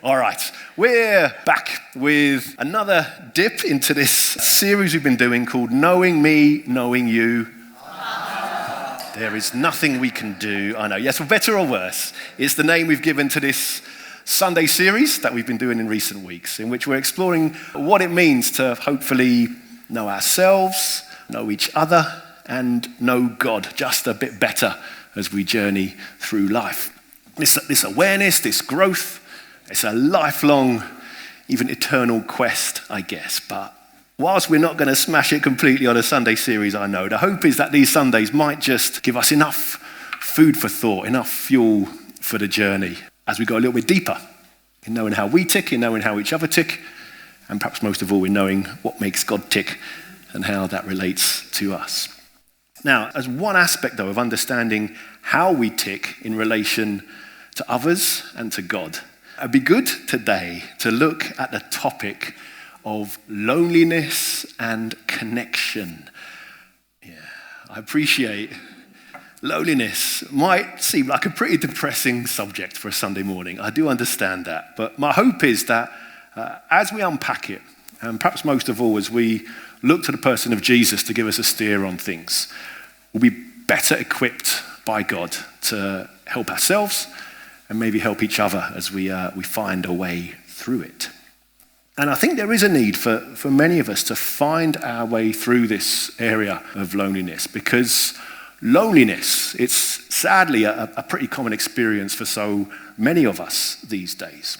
All right, we're back with another dip into this series we've been doing called Knowing Me, Knowing You. There is nothing we can do. I know, yes, for better or worse. It's the name we've given to this Sunday series that we've been doing in recent weeks, in which we're exploring what it means to hopefully know ourselves, know each other, and know God just a bit better as we journey through life. This awareness, this growth, it's a lifelong, even eternal quest, I guess. But whilst we're not going to smash it completely on a Sunday series, I know, the hope is that these Sundays might just give us enough food for thought, enough fuel for the journey as we go a little bit deeper in knowing how we tick, in knowing how each other tick, and perhaps most of all in knowing what makes God tick and how that relates to us. Now, as one aspect, though, of understanding how we tick in relation to others and to God, it'd be good today to look at the topic of loneliness and connection. Yeah, I appreciate loneliness might seem like a pretty depressing subject for a Sunday morning. I do understand that. But my hope is that as we unpack it, and perhaps most of all as we look to the person of Jesus to give us a steer on things, we'll be better equipped by God to help ourselves and maybe help each other as we find a way through it. And I think there is a need for many of us to find our way through this area of loneliness, because loneliness, it's sadly a pretty common experience for so many of us these days.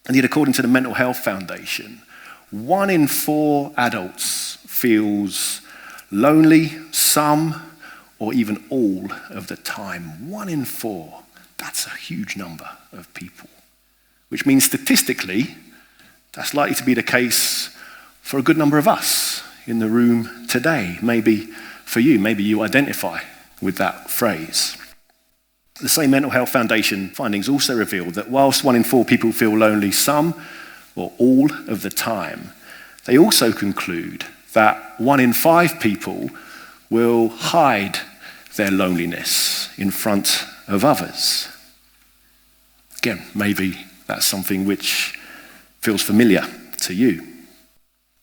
And yet, according to the Mental Health Foundation, 1 in 4 adults feels lonely some or even all of the time. 1 in 4. That's a huge number of people, which means statistically, that's likely to be the case for a good number of us in the room today. Maybe for you, maybe you identify with that phrase. The same Mental Health Foundation findings also reveal that whilst 1 in 4 people feel lonely some or all of the time, they also conclude that 1 in 5 people will hide their loneliness in front of others. Again, maybe that's something which feels familiar to you.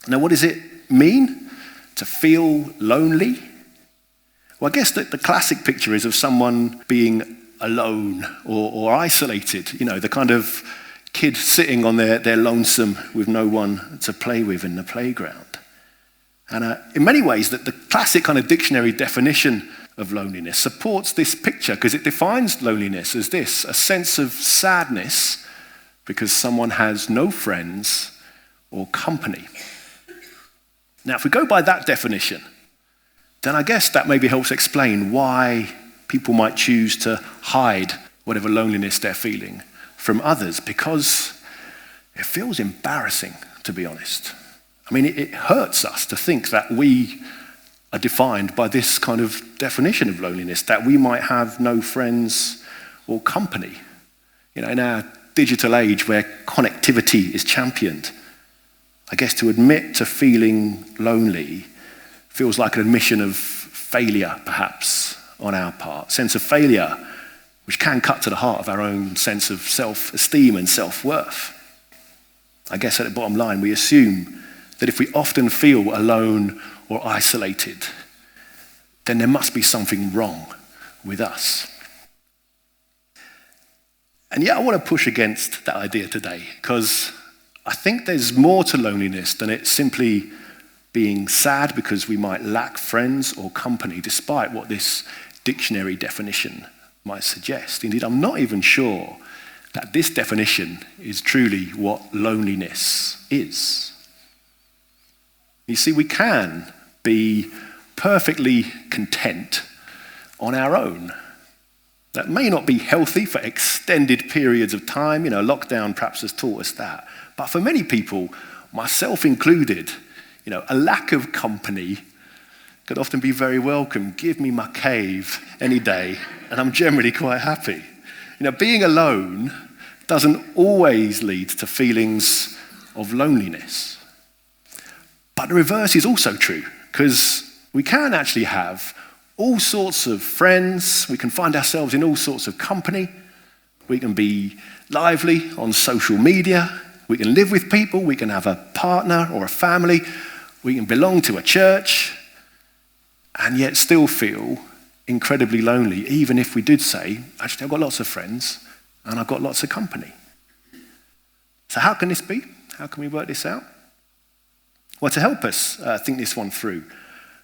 Now, what does it mean to feel lonely? Well, I guess that the classic picture is of someone being alone or isolated, the kind of kid sitting on their lonesome with no one to play with in the playground. And in many ways, the classic kind of dictionary definition of loneliness supports this picture, because it defines loneliness as this: a sense of sadness because someone has no friends or company. Now, if we go by that definition, then I guess that maybe helps explain why people might choose to hide whatever loneliness they're feeling from others, because it feels embarrassing, to be honest. I mean, it hurts us to think that we are defined by this kind of definition of loneliness, that we might have no friends or company. In our digital age where connectivity is championed, I guess to admit to feeling lonely feels like an admission of failure, perhaps, on our part. Sense of failure, which can cut to the heart of our own sense of self-esteem and self-worth. I guess at the bottom line, we assume that if we often feel alone or isolated, then there must be something wrong with us. And yet I want to push against that idea today, because I think there's more to loneliness than it simply being sad because we might lack friends or company, despite what this dictionary definition might suggest. Indeed, I'm not even sure that this definition is truly what loneliness is. You see, we can be perfectly content on our own. That may not be healthy for extended periods of time. Lockdown perhaps has taught us that. But for many people, myself included, a lack of company could often be very welcome. Give me my cave any day, and I'm generally quite happy. Being alone doesn't always lead to feelings of loneliness. But the reverse is also true, because we can actually have all sorts of friends, we can find ourselves in all sorts of company, We can be lively on social media. We can live with people. We can have a partner or a family. We can belong to a church and yet still feel incredibly lonely, even if we did say, actually, I've got lots of friends and I've got lots of company. So how can this be? How can we work this out? Well, to help us think this one through,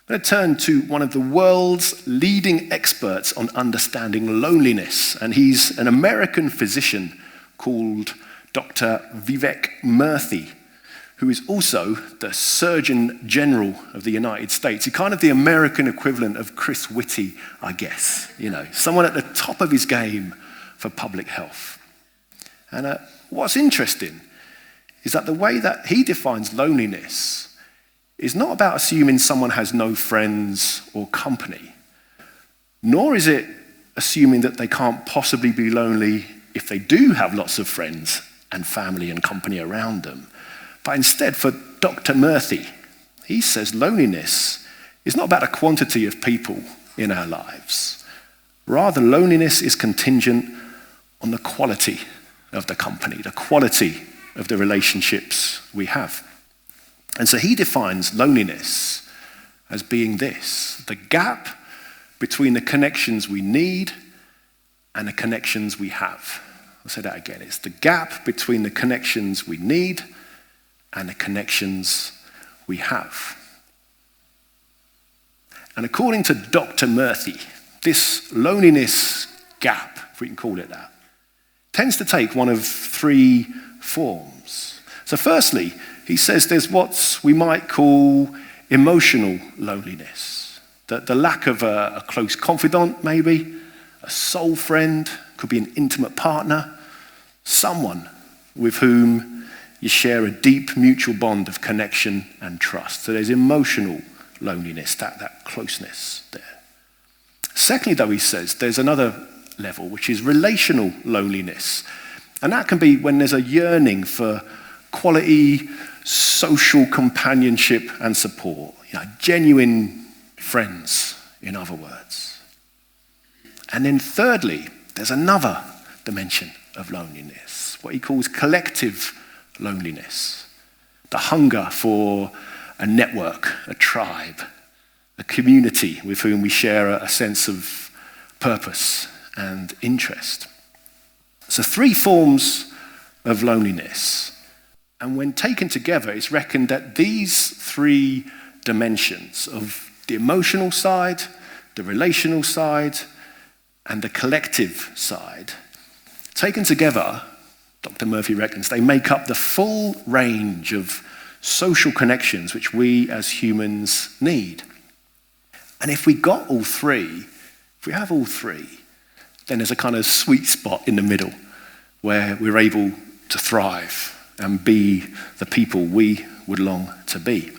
I'm going to turn to one of the world's leading experts on understanding loneliness, and he's an American physician called Dr. Vivek Murthy, who is also the Surgeon General of the United States. He's kind of the American equivalent of Chris Whitty, I guess. Someone at the top of his game for public health. And what's interesting is that the way that he defines loneliness is not about assuming someone has no friends or company, nor is it assuming that they can't possibly be lonely if they do have lots of friends and family and company around them. But instead, for Dr. Murthy, he says loneliness is not about a quantity of people in our lives. Rather, loneliness is contingent on the quality of the company, the quality of the relationships we have. And so he defines loneliness as being this: the gap between the connections we need and the connections we have. I'll say that again. It's the gap between the connections we need and the connections we have. And according to Dr. Murthy, this loneliness gap, if we can call it that, tends to take one of three forms. So firstly, he says there's what we might call emotional loneliness. The lack of a close confidant, maybe, a soul friend, could be an intimate partner, someone with whom you share a deep mutual bond of connection and trust. So there's emotional loneliness, that closeness there. Secondly, though, he says there's another level, which is relational loneliness. And that can be when there's a yearning for quality social companionship and support, genuine friends, in other words. And then thirdly, there's another dimension of loneliness, what he calls collective loneliness, the hunger for a network, a tribe, a community with whom we share a sense of purpose and interest. So three forms of loneliness. And when taken together, it's reckoned that these three dimensions of the emotional side, the relational side, and the collective side, taken together, Dr. Murthy reckons, they make up the full range of social connections which we as humans need. And if we got all three, if we have all three, then there's a kind of sweet spot in the middle where we're able to thrive and be the people we would long to be.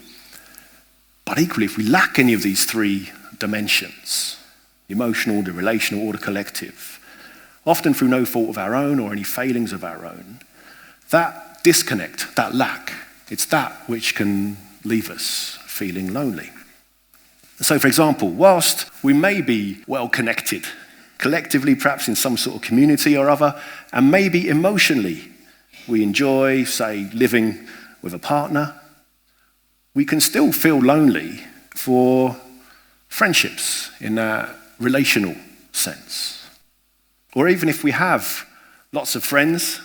But equally, if we lack any of these three dimensions, the emotional, the relational, or the collective, often through no fault of our own or any failings of our own, that disconnect, that lack, it's that which can leave us feeling lonely. So, for example, whilst we may be well connected, collectively, perhaps in some sort of community or other, and maybe emotionally, we enjoy, say, living with a partner, we can still feel lonely for friendships in that relational sense. Or even if we have lots of friends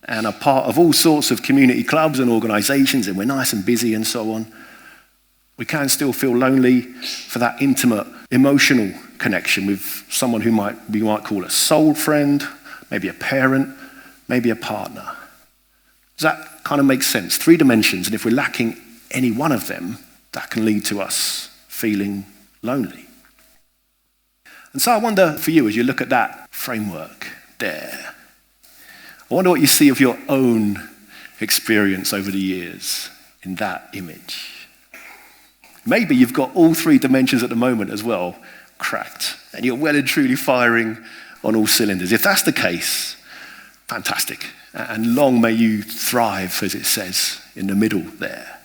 and are part of all sorts of community clubs and organizations and we're nice and busy and so on, we can still feel lonely for that intimate, emotional connection with someone who we might call a soul friend, maybe a parent, maybe a partner. Does that kind of make sense? Three dimensions, and if we're lacking any one of them, that can lead to us feeling lonely. And so I wonder for you, as you look at that framework there, I wonder what you see of your own experience over the years in that image. Maybe you've got all three dimensions at the moment as well cracked, and you're well and truly firing on all cylinders. If that's the case, fantastic. And long may you thrive, as it says, in the middle there.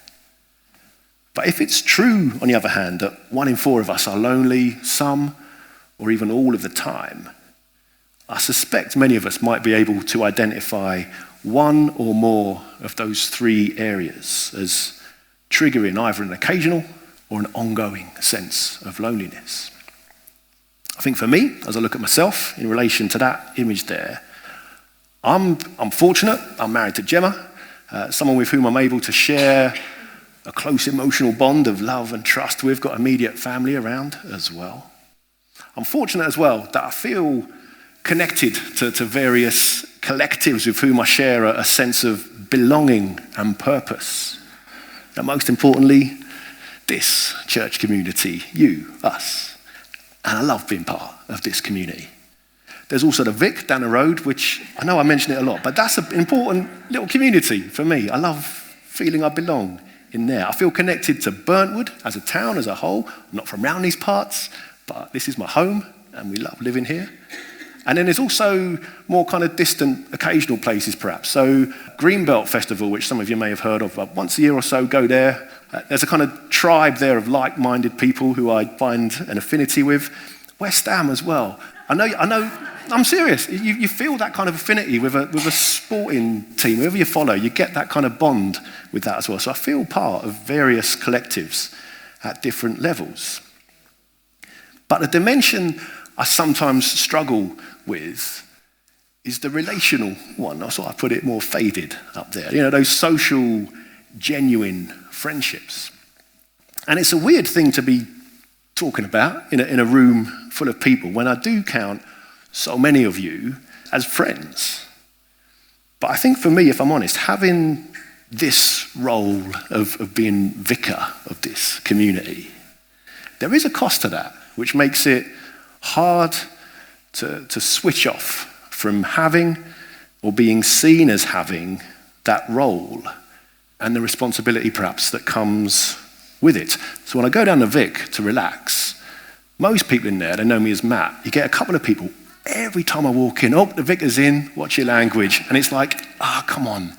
But if it's true, on the other hand, that 1 in 4 of us are lonely some or even all of the time, I suspect many of us might be able to identify one or more of those three areas as triggering either an occasional or an ongoing sense of loneliness. I think for me, as I look at myself in relation to that image there, I'm fortunate. I'm married to Gemma, someone with whom I'm able to share a close emotional bond of love and trust with, got immediate family around as well. I'm fortunate as well that I feel connected to various collectives with whom I share a sense of belonging and purpose. And most importantly, this church community, you, us. And I love being part of this community. There's also the Vic down the road, which I know I mention it a lot, but that's an important little community for me. I love feeling I belong in there. I feel connected to Burntwood as a town, as a whole. I'm not from around these parts, but this is my home, and we love living here. And then there's also more kind of distant, occasional places perhaps. So Greenbelt Festival, which some of you may have heard of, once a year or so, go there. There's a kind of tribe there of like-minded people who I find an affinity with. West Ham as well. I know, I'm serious. You feel that kind of affinity with a sporting team. Whoever you follow, you get that kind of bond with that as well. So I feel part of various collectives at different levels. But the dimension I sometimes struggle with is the relational one. I thought I put it more faded up there. You know, those social, genuine friendships. And it's a weird thing to be talking about in a room full of people when I do count so many of you as friends. But I think for me, if I'm honest, having this role of being vicar of this community, there is a cost to that, which makes it hard to switch off from having or being seen as having that role and the responsibility perhaps that comes with it. So when I go down the Vic to relax, most people in there, they know me as Matt. You get a couple of people, every time I walk in, oh, the vicar's in, watch your language. And it's like, come on,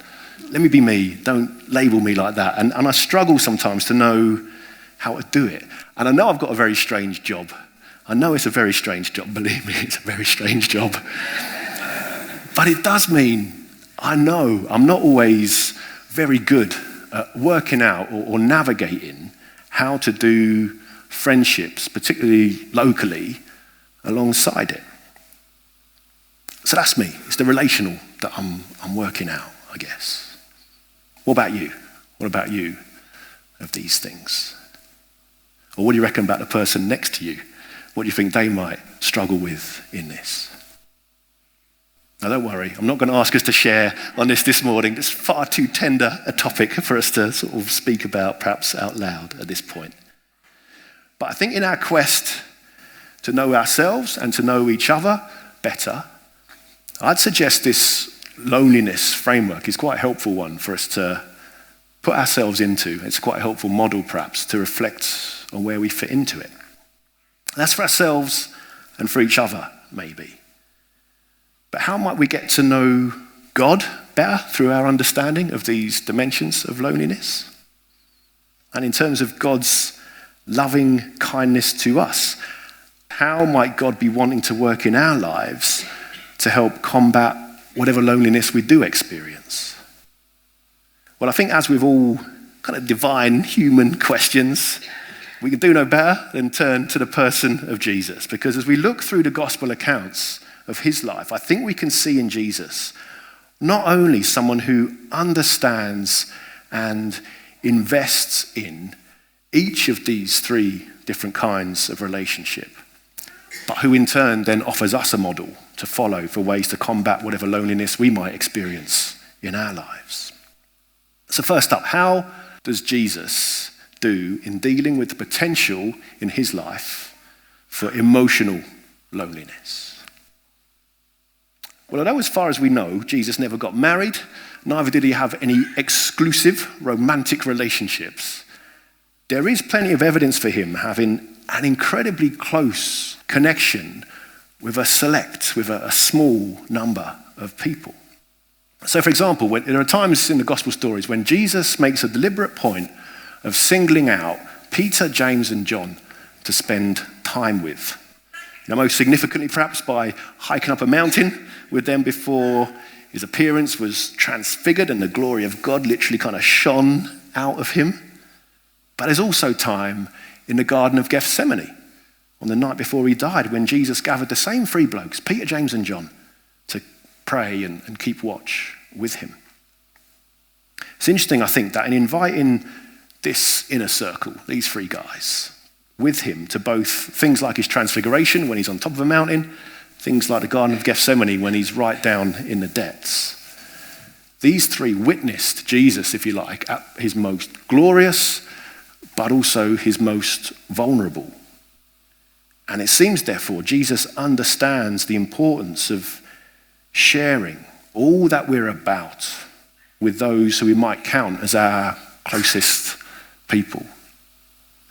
let me be me. Don't label me like that. And I struggle sometimes to know how to do it. And I know I've got a very strange job. I know it's a very strange job, believe me, it's a very strange job. But it does mean I know I'm not always very good at working out or navigating how to do friendships, particularly locally, alongside it. So that's me. It's the relational that I'm working out, I guess. What about you? What about you of these things? Or what do you reckon about the person next to you? What do you think they might struggle with in this? Now don't worry, I'm not going to ask us to share on this morning. It's far too tender a topic for us to sort of speak about perhaps out loud at this point. But I think in our quest to know ourselves and to know each other better, I'd suggest this loneliness framework is quite a helpful one for us to put ourselves into. It's quite a helpful model perhaps to reflect on where we fit into it. That's for ourselves and for each other, maybe. But how might we get to know God better through our understanding of these dimensions of loneliness? And in terms of God's loving kindness to us, how might God be wanting to work in our lives to help combat whatever loneliness we do experience? Well, I think as with all kind of divine human questions, we can do no better than turn to the person of Jesus. Because as we look through the gospel accounts of his life, I think we can see in Jesus not only someone who understands and invests in each of these three different kinds of relationship, but who in turn then offers us a model to follow for ways to combat whatever loneliness we might experience in our lives. So first up, how does Jesus do in dealing with the potential in his life for emotional loneliness? Well, although as far as we know, Jesus never got married, neither did he have any exclusive romantic relationships, there is plenty of evidence for him having an incredibly close connection with a small number of people. So for example, there are times in the gospel stories when Jesus makes a deliberate point of singling out Peter, James, and John to spend time with. Most significantly perhaps by hiking up a mountain with them before his appearance was transfigured and the glory of God literally kind of shone out of him. But there's also time in the Garden of Gethsemane on the night before he died when Jesus gathered the same three blokes, Peter, James and John, to pray and keep watch with him. It's interesting, I think, that in inviting this inner circle, these three guys, with him to both things like his transfiguration when he's on top of a mountain, things like the Garden of Gethsemane when he's right down in the depths. These three witnessed Jesus, if you like, at his most glorious, but also his most vulnerable. And it seems, therefore, Jesus understands the importance of sharing all that we're about with those who we might count as our closest people,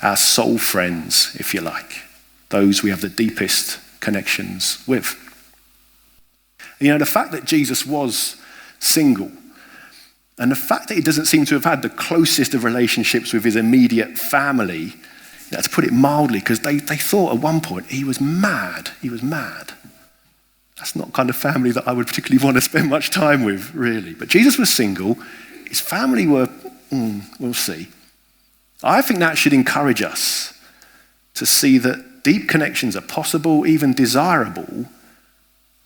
our soul friends, if you like, those we have the deepest connections with. The fact that Jesus was single and the fact that he doesn't seem to have had the closest of relationships with his immediate family, to put it mildly, because they thought at one point he was mad. He was mad. That's not the kind of family that I would particularly want to spend much time with, really. But Jesus was single. His family were, we'll see. I think that should encourage us to see that deep connections are possible, even desirable,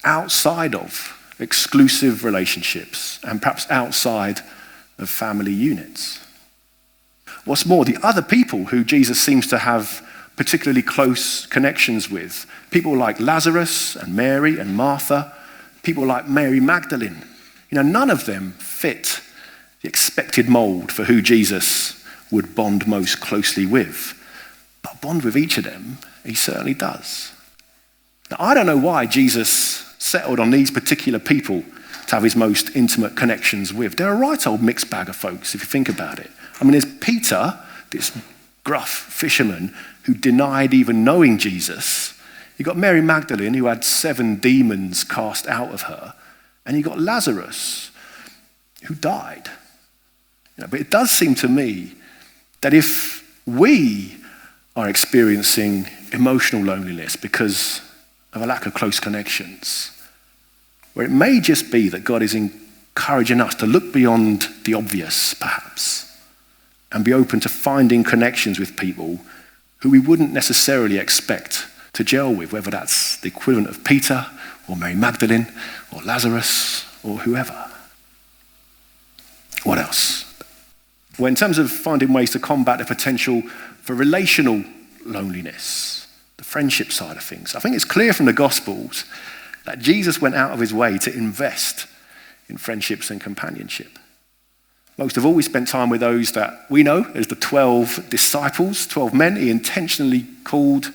outside of exclusive relationships and perhaps outside of family units. What's more, the other people who Jesus seems to have particularly close connections with, people like Lazarus and Mary and Martha, people like Mary Magdalene, none of them fit the expected mold for who Jesus would bond most closely with. But bond with each of them, he certainly does. Now, I don't know why Jesus settled on these particular people to have his most intimate connections with. They're a right old mixed bag of folks, if you think about it. There's Peter, this gruff fisherman who denied even knowing Jesus. You got Mary Magdalene, who had 7 demons cast out of her. And you got Lazarus, who died. But it does seem to me that if we are experiencing emotional loneliness because of a lack of close connections, where it may just be that God is encouraging us to look beyond the obvious, perhaps, and be open to finding connections with people who we wouldn't necessarily expect to gel with, whether that's the equivalent of Peter or Mary Magdalene or Lazarus or whoever. What else? Well, in terms of finding ways to combat the potential for relational loneliness, the friendship side of things, I think it's clear from the Gospels that Jesus went out of his way to invest in friendships and companionship. Most of all, we spent time with those that we know as the 12 disciples, 12 men he intentionally called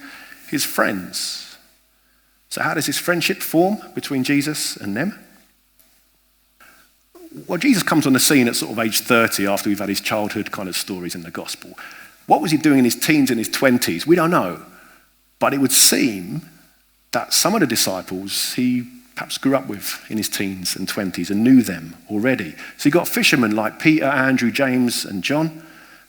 his friends. So how does this friendship form between Jesus and them? Well, Jesus comes on the scene at sort of age 30 after we've had his childhood kind of stories in the gospel. What was he doing in his teens and his 20s? We don't know. But it would seem that some of the disciples he perhaps grew up with in his teens and 20s and knew them already. So you got fishermen like Peter, Andrew, James and John.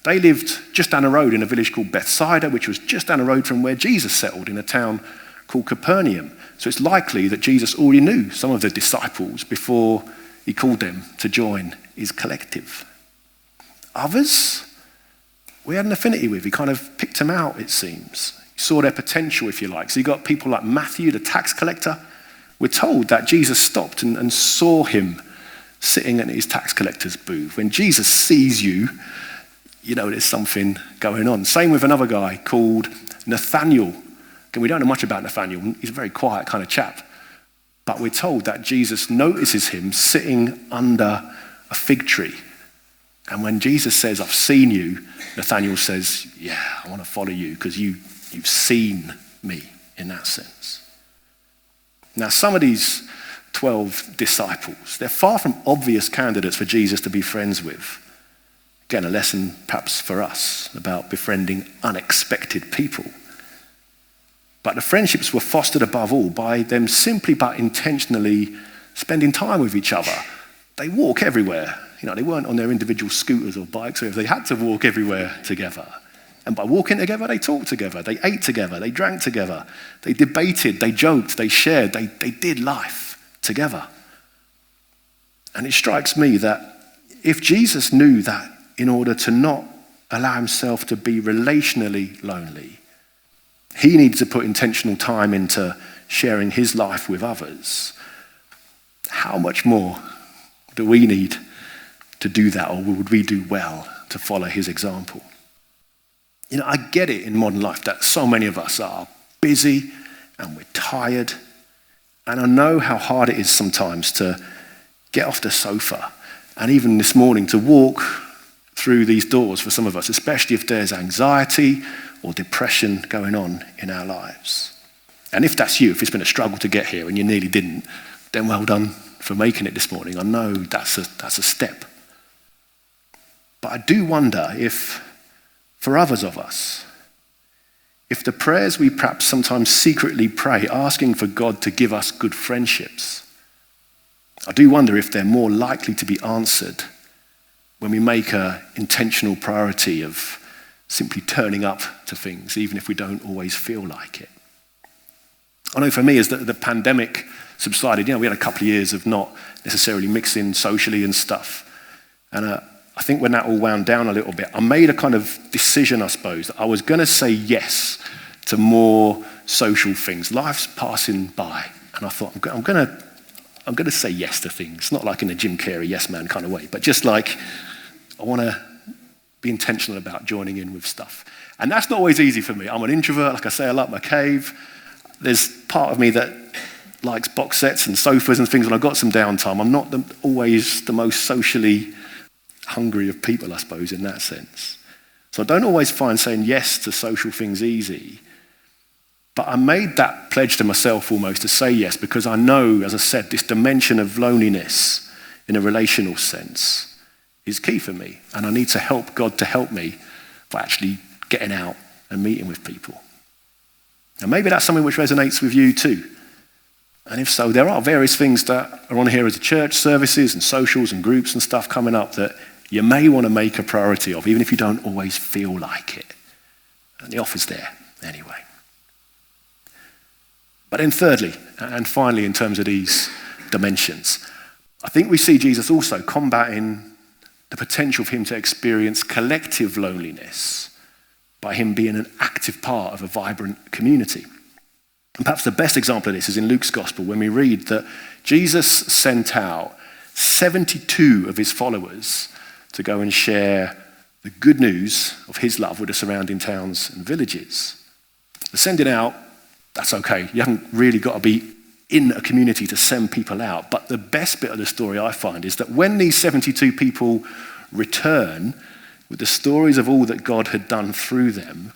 They lived just down the road in a village called Bethsaida, which was just down the road from where Jesus settled in a town called Capernaum. So it's likely that Jesus already knew some of the disciples before he called them to join his collective. Others, we had an affinity with. He kind of picked them out, it seems. He saw their potential, if you like. So you got people like Matthew, the tax collector. We're told that Jesus stopped and saw him sitting at his tax collector's booth. When Jesus sees you, you know there's something going on. Same with another guy called Nathaniel. And we don't know much about Nathaniel. He's a very quiet kind of chap. But we're told that Jesus notices him sitting under a fig tree. And when Jesus says, "I've seen you," Nathaniel says, "Yeah, I want to follow you because you've seen me," in that sense. Now, some of these 12 disciples, they're far from obvious candidates for Jesus to be friends with. Again, a lesson perhaps for us about befriending unexpected people. But the friendships were fostered above all by them simply but intentionally spending time with each other. They walk everywhere. They weren't on their individual scooters or bikes, or if they had to walk everywhere together. And by walking together, they talked together, they ate together, they drank together, they debated, they joked, they shared, they did life together. And it strikes me that if Jesus knew that in order to not allow himself to be relationally lonely, he needed to put intentional time into sharing his life with others, how much more do we need to do that, or would we do well to follow his example? You know, I get it in modern life that so many of us are busy and we're tired, and I know how hard it is sometimes to get off the sofa, and even this morning to walk through these doors for some of us, especially if there's anxiety or depression going on in our lives. And if that's you, if it's been a struggle to get here and you nearly didn't, then well done for making it this morning. I know that's a step. But I do wonder if, for others of us, if the prayers we perhaps sometimes secretly pray, asking for God to give us good friendships, I do wonder if they're more likely to be answered when we make an intentional priority of simply turning up to things, even if we don't always feel like it. I know for me, as the pandemic subsided, we had a couple of years of not necessarily mixing socially and stuff. And I think when that all wound down a little bit, I made a kind of decision, I suppose, that I was going to say yes to more social things. Life's passing by. And I thought, I'm going to say yes to things. Not like in a Jim Carrey yes man kind of way, but just like I want to be intentional about joining in with stuff. And that's not always easy for me. I'm an introvert. Like I say, I like my cave. There's part of me that likes box sets and sofas and things when I've got some downtime. I'm not always the most socially hungry of people, I suppose, in that sense. So I don't always find saying yes to social things easy. But I made that pledge to myself almost to say yes, because I know, as I said, this dimension of loneliness in a relational sense is key for me. And I need to help God to help me by actually getting out and meeting with people. And maybe that's something which resonates with you too. And if so, there are various things that are on here as a church, services and socials and groups and stuff coming up that you may want to make a priority of, even if you don't always feel like it. And the offer's there anyway. But then thirdly, and finally in terms of these dimensions, I think we see Jesus also combating the potential for him to experience collective loneliness by him being an active part of a vibrant community. And perhaps the best example of this is in Luke's gospel, when we read that Jesus sent out 72 of his followers to go and share the good news of his love with the surrounding towns and villages. The sending out, that's okay. You haven't really got to be in a community to send people out. But the best bit of the story I find is that when these 72 people return with the stories of all that God had done through them,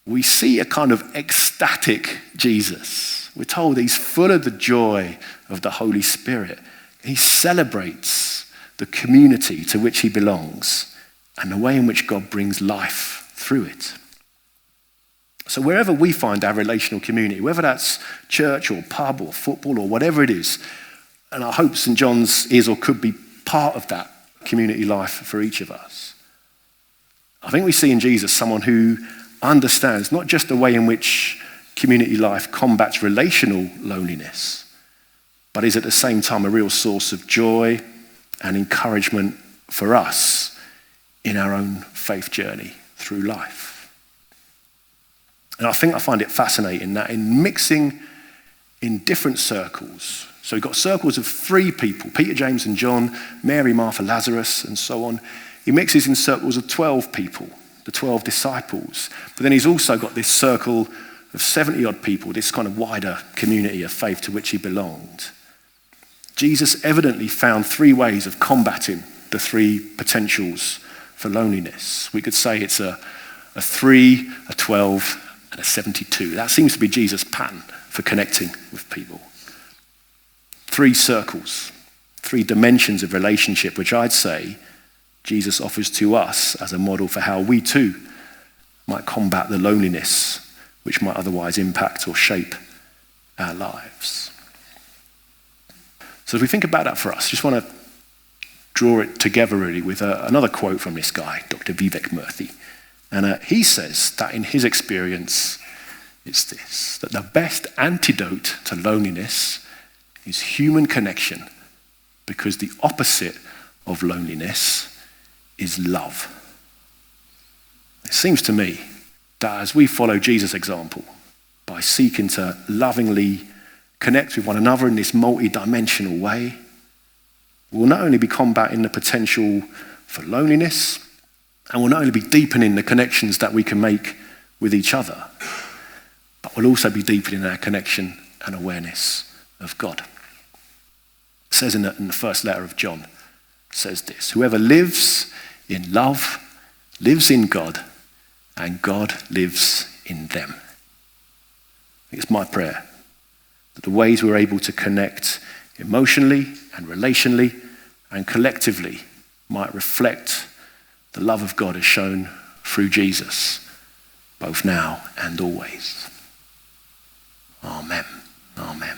we see a kind of ecstatic Jesus. We're told he's full of the joy of the Holy Spirit. He celebrates the community to which he belongs and the way in which God brings life through it. So wherever we find our relational community, whether that's church or pub or football or whatever it is, and I hope St. John's is or could be part of that community life for each of us, I think we see in Jesus someone who understands not just the way in which community life combats relational loneliness, but is at the same time a real source of joy and encouragement for us in our own faith journey through life. And I think I find it fascinating that in mixing in different circles, so we've got circles of 3 people, Peter, James and John, Mary, Martha, Lazarus, and so on. He mixes in circles of 12 people, the 12 disciples. But then he's also got this circle of 70-odd people, this kind of wider community of faith to which he belonged. Jesus evidently found 3 ways of combating the 3 potentials for loneliness. We could say it's a 3, a 12, and a 72. That seems to be Jesus' pattern for connecting with people. 3 circles, 3 dimensions of relationship, which I'd say Jesus offers to us as a model for how we too might combat the loneliness which might otherwise impact or shape our lives. So as we think about that for us, just want to draw it together really with another quote from this guy, Dr. Vivek Murthy. And he says that in his experience, it's this, that the best antidote to loneliness is human connection, because the opposite of loneliness is love. It seems to me that as we follow Jesus' example, by seeking to lovingly connect with one another in this multi-dimensional way, we'll not only be combating the potential for loneliness, and we'll not only be deepening the connections that we can make with each other, but we'll also be deepening our connection and awareness of God. It says in the first letter of John, it says this: whoever lives in love lives in God, and God lives in them. It's my prayer that the ways we're able to connect emotionally and relationally and collectively might reflect the love of God as shown through Jesus, both now and always. Amen. Amen.